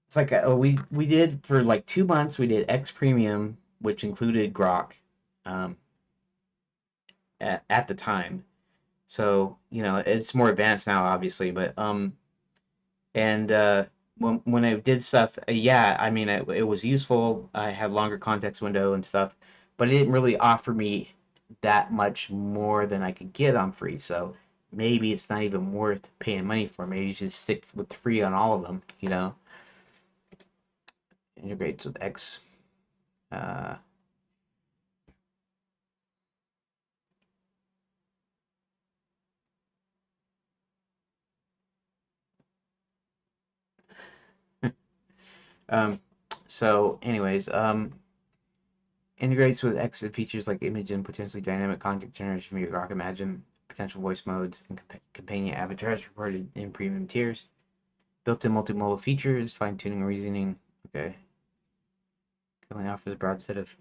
It's like we did for like 2 months. We did X Premium, which included Grok, um, at the time. So it's more advanced now, obviously. But and when I did stuff, yeah, I mean it was useful. I had longer context window and stuff, but it didn't really offer me that much more than I could get on free. So maybe it's not even worth paying money for. Maybe you should stick with free on all of them. Integrates with X. Uh, um, so, anyways, integrates with X features like image and potentially dynamic content generation from your Grok Imagine, potential voice modes, and companion avatars reported in premium tiers. Built-in multimodal features, fine-tuning reasoning. Okay. Only offers a broad set of.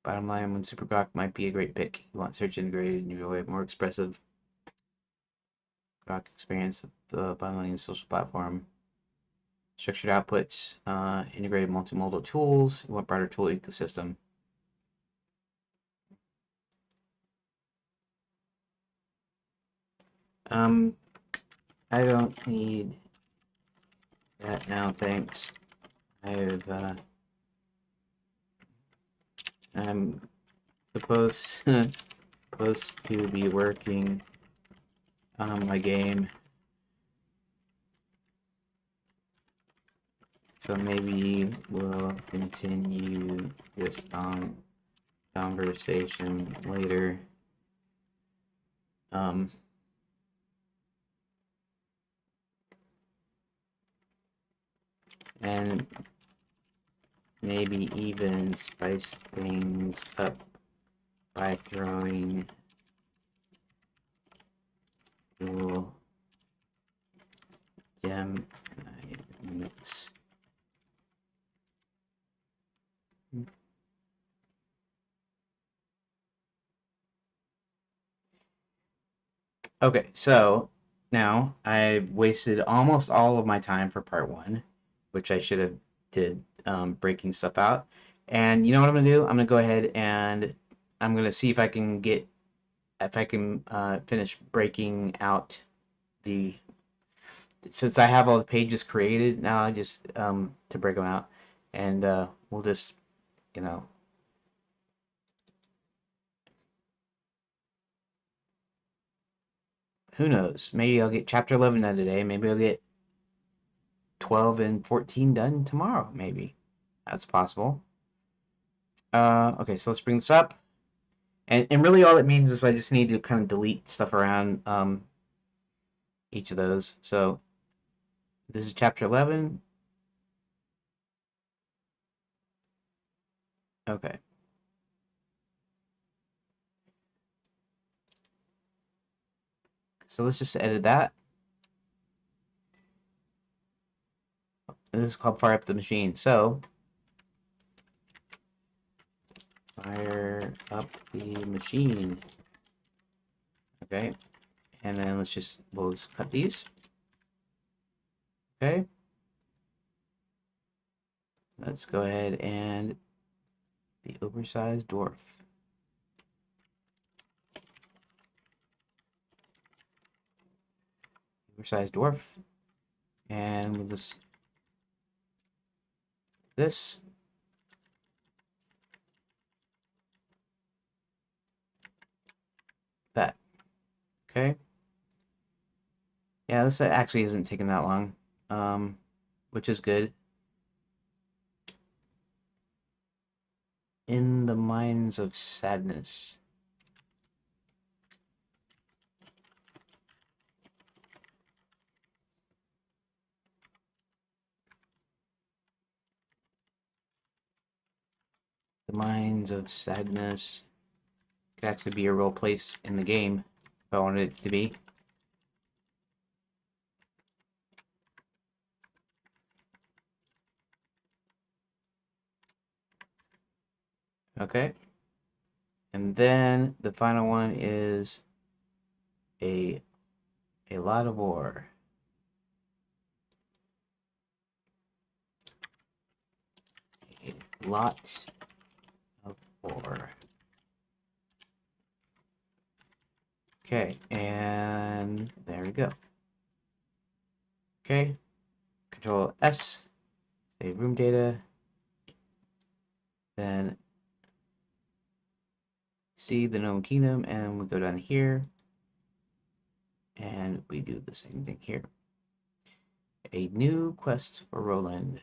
Bottom line, when Super Grok might be a great pick. You want search integrated and you enjoy a more expressive Grok experience. The bottom line is social platform. Structured outputs, integrated multimodal tools. You want broader tool ecosystem. Um, I don't need that now, thanks. I've I'm supposed supposed to be working on my game, so maybe we'll continue this conversation later. Um, and maybe even spice things up by throwing dual gem mix. Okay, so now I've wasted almost all of my time for part one, which I should have did breaking stuff out. And you know what I'm gonna do? I'm gonna go ahead and I'm gonna see if I can finish breaking out the since I have all the pages created now. I just to break them out, and we'll just you know who knows? Maybe I'll get chapter 11 done today. Maybe I'll get 12 and 14 done tomorrow. Maybe that's possible. Okay, so let's bring this up. And really all it means is I just need to kind of delete stuff around each of those. So this is chapter 11. Okay. So let's just edit that. And this is called Fire Up the Machine. So fire up the machine. Okay. And then we'll just cut these. Okay. Let's go ahead and the oversized dwarf. Oversized dwarf. And we'll just this. That. Okay. Yeah, this actually isn't taking that long, which is good. In the Mines of Sadness. The Mines of Sadness could actually be a real place in the game if I wanted it to be. Okay. And then the final one is a lot of ore. A lot of ore. Okay, and there we go. Okay, Control S, save room data, then see the Gnome Kingdom, and we go down here, and we do the same thing here. A new quest for Roland.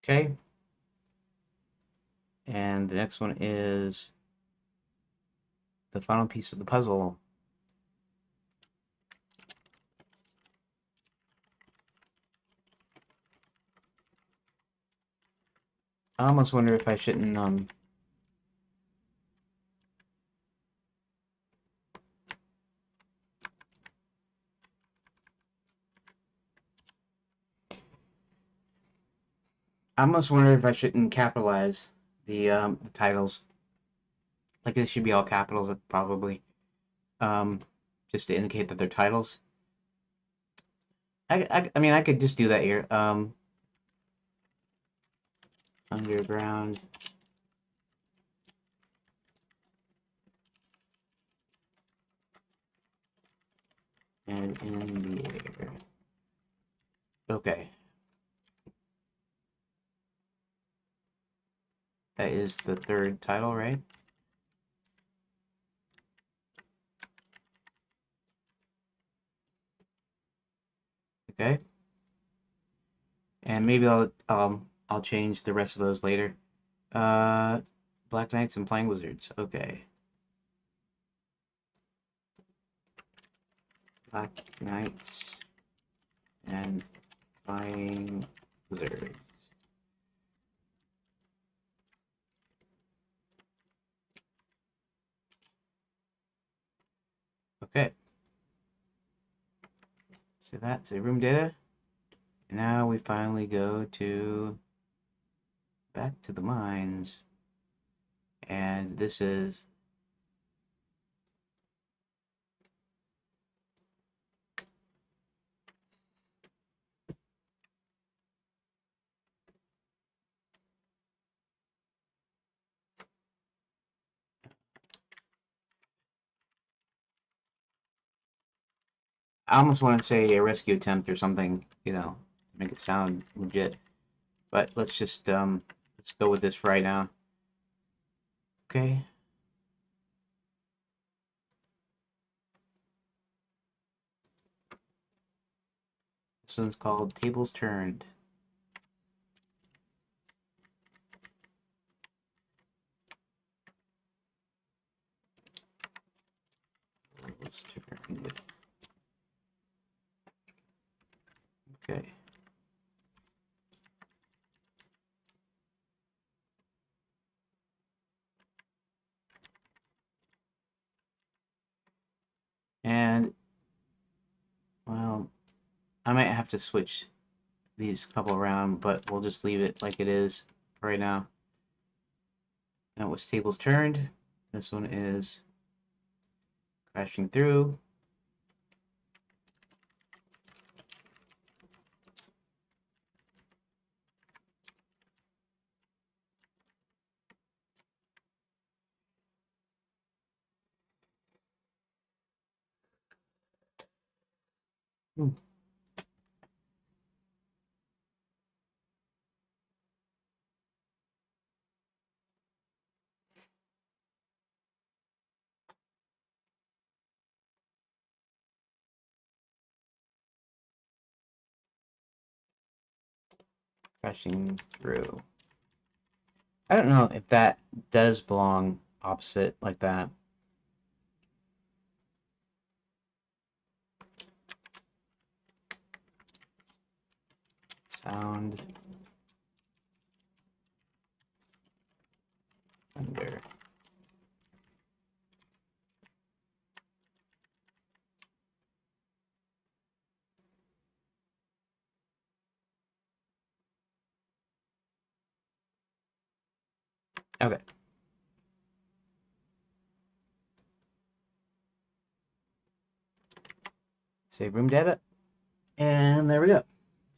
Okay, and the next one is the final piece of the puzzle. I almost wonder if I shouldn't I almost wonder if I shouldn't capitalize the titles. Like this should be all capitals probably. Um, just to indicate that they're titles. I mean I could just do that here. Underground and in the air. Okay. That is the third title, right? Okay. And maybe I'll change the rest of those later. Uh Black Knights and Flying Wizards. Okay. Black Knights and Flying Wizards. Okay. So that's a room data. And now we finally go to back to the mines. And this is I almost want to say a rescue attempt or something, you know, make it sound legit. But let's go with this for right now. Okay. This one's called Tables Turned. Tables Turned. Okay. And well, I might have to switch these couple around, but we'll just leave it like it is for right now. That was Tables Turned. This one is Crashing Through. Hmm. crashing through. I don't know if that does belong opposite like that. Sound thunder. Okay. Save room data. And there we go.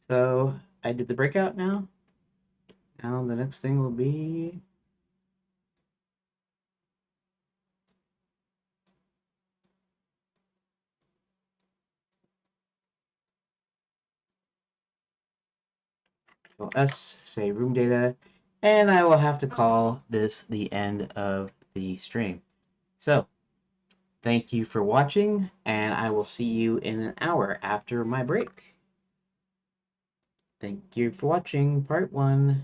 So I did the breakout now. Now the next thing will be Control S, save room data, and I will have to call this the end of the stream. So thank you for watching, and I will see you in an hour after my break. Thank you for watching part 1.